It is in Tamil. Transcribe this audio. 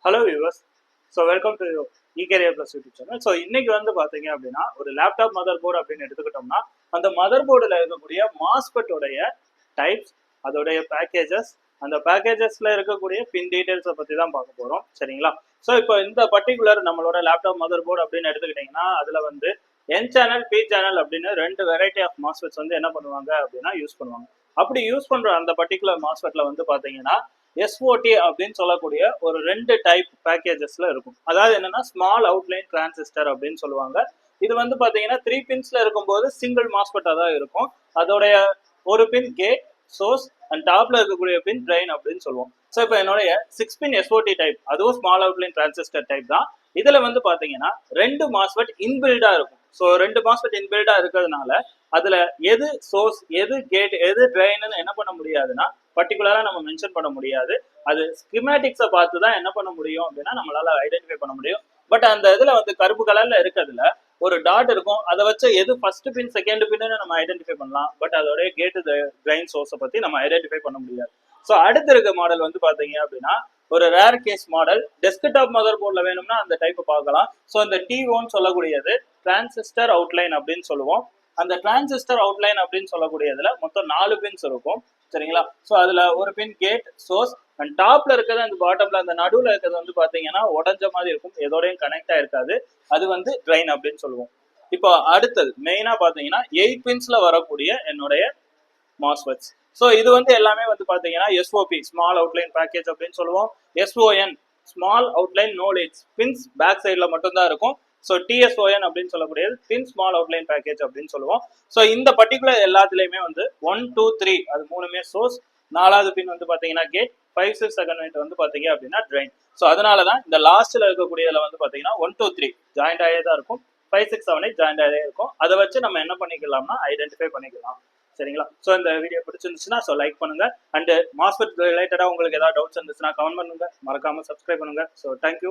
Hello viewers. So welcome to ecareer plus YouTube channel. So இன்னைக்கு வந்து பார்த்தீங்க அப்படின்னா ஒரு லேப்டாப் மதர் போர்டு அப்படின்னு எடுத்துக்கிட்டோம்னா அந்த மதர் போர்டில் இருக்கக்கூடிய மாஸ்பெட்டோடைய டைப்ஸ், அதோடைய பேக்கேஜஸ், அந்த பேக்கேஜஸ்ல இருக்கக்கூடிய பின் டீடைல்ஸை பற்றி தான் பார்க்க போகிறோம். சரிங்களா? ஸோ இப்போ இந்த பர்டிகுலர் நம்மளோட லேப்டாப் மதர் போர்டு அப்படின்னு எடுத்துக்கிட்டிங்கன்னா அதில் வந்து என் சேனல் பி சேனல் அப்படின்னு ரெண்டு வெரைட்டி ஆஃப் மாஸ்பெட்ஸ் வந்து என்ன பண்ணுவாங்க அப்படின்னா யூஸ் பண்ணுவாங்க. அப்படி யூஸ் பண்ணுற அந்த பர்டிகுலர் மாஸ்பெட்டில் வந்து பார்த்தீங்கன்னா எஸ்ஓடி அப்படின்னு சொல்லக்கூடிய ஒரு ரெண்டு டைப் பேக்கேஜஸ்ல இருக்கும். அதாவது என்னன்னா ஸ்மால் அவுட்லைன் டிரான்சிஸ்டர் அப்படின்னு சொல்லுவாங்க. இது வந்து பாத்தீங்கன்னா 3 பின்ஸ்ல இருக்கும்போது சிங்கிள் மாஸ்பெட்டா தான் இருக்கும். அதோடைய ஒரு பின் கேட், சோர்ஸ் அண்ட் டாப்ல இருக்கக்கூடிய பின் ட்ரெயின் அப்படின்னு சொல்லுவோம். ஸோ இப்போ என்னுடைய 6 பின் எஸ்ஓடி டைப், அதுவும் ஸ்மால் அவுட்லைன் டிரான்சிஸ்டர் டைப் தான். இதுல வந்து பாத்தீங்கன்னா ரெண்டு மாஸ்பெட் இன்பில்டா இருக்கும். ஸோ ரெண்டு மாஸ்பெட் இன்பில்டா இருக்கிறதுனால அதுல எது சோர்ஸ், எது கேட், எது ட்ரெயின்னு என்ன பண்ண முடியாதுன்னா பர்டிகுலரா நம்ம மென்ஷன் பண்ண முடியாது. அது ஸ்கிமேட்டிக்ஸை பார்த்து தான் என்ன பண்ண முடியும் அப்படின்னா நம்மளால ஐடென்டிஃபை பண்ண முடியும். பட் அந்த இதுல வந்து கருப்பு கலர்ல இருக்கிறதுல ஒரு டாட் இருக்கும். அதை வச்சு எது ஃபர்ஸ்ட் பின் செகண்ட் பின்னு நம்ம ஐடென்டிஃபை பண்ணலாம். பட் அதோடைய கேட் ட்ரெயின் சோர்ஸை பத்தி நம்ம ஐடென்டிஃபை பண்ண முடியாது. ஸோ அடுத்த இருக்க மாடல் வந்து பாத்தீங்க அப்படின்னா ஒரு rare case model. Desktop mother போர்ட்ல வேணும்னா அந்த டைப்பை பார்க்கலாம். ஸோ இந்த T1 சொல்லக்கூடியது டிரான்சிஸ்டர் அவுட்லைன் அப்படின்னு சொல்லுவோம். அந்த டிரான்சிஸ்டர் அவுட்லைன் அப்படின்னு சொல்லக்கூடியதுல மொத்தம் 4 பின்ஸ் இருக்கும். சரிங்களா? ஸோ அதுல ஒரு பின் கேட், சோர்ஸ் அண்ட் டாப்ல இருக்கிறது அந்த பாட்டம்ல அந்த நடுவில் இருக்கிறது வந்து பாத்தீங்கன்னா உடஞ்ச மாதிரி இருக்கும், எதோடையும் கனெக்ட் ஆயிருக்காது. அது வந்து ட்ரெயின் அப்படின்னு சொல்லுவோம். இப்போ அடுத்தது மெயினா பாத்தீங்கன்னா 8 பின்ஸ்ல வரக்கூடிய என்னுடைய மாஸ்பெட்ஸ். ஸோ இது வந்து எல்லாமே வந்து பாத்தீங்கன்னா எஸ்ஓபி ஸ்மால் அவுட்லைன் பேக்கேஜ் அப்படின்னு சொல்லுவோம். SON small outline no leads pins back சைட்ல மட்டும் தான் இருக்கும். ஸோ டிஎஸ்ஓஎன் அப்படின்னு சொல்லக்கூடியது பின் ஸ்மால் அவுட்லைன் பேக்கேஜ் அப்படின்னு சொல்லுவோம். ஸோ இந்த பர்டிகுலர் எல்லாத்துலயுமே வந்து 1, 2, 3 அது மூணுமே சோர்ஸ், 4வது பின் வந்து பாத்தீங்கன்னா கேட், 5, 6 செகண்ட் வந்து பாத்தீங்க அப்படின்னா ட்ரெயின். ஸோ அதனாலதான் இந்த லாஸ்ட்ல இருக்கக்கூடியதுல வந்து பாத்தீங்கன்னா 1, 2, 3 ஜாயிண்ட் ஆகே தான் இருக்கும். 5, 6, 7, 8 ஜாயிண்ட் ஆகே இருக்கும். அதை வச்சு நம்ம என்ன பண்ணிக்கலாம்னா ஐடென்டிஃபை பண்ணிக்கலாம். சரிங்களா? ஸோ இந்த வீடியோ பிடிச்சிருந்துச்சுன்னா ஸோ லைக் பண்ணுங்க. அண்ட் மாஸ்பெட் ரிலேட்டடா உங்களுக்கு ஏதாவது டவுட்ஸ் இருந்துச்சுன்னா கமெண்ட் பண்ணுங்க. மறக்காம சப்ஸ்கிரைப் பண்ணுங்க. So thank you.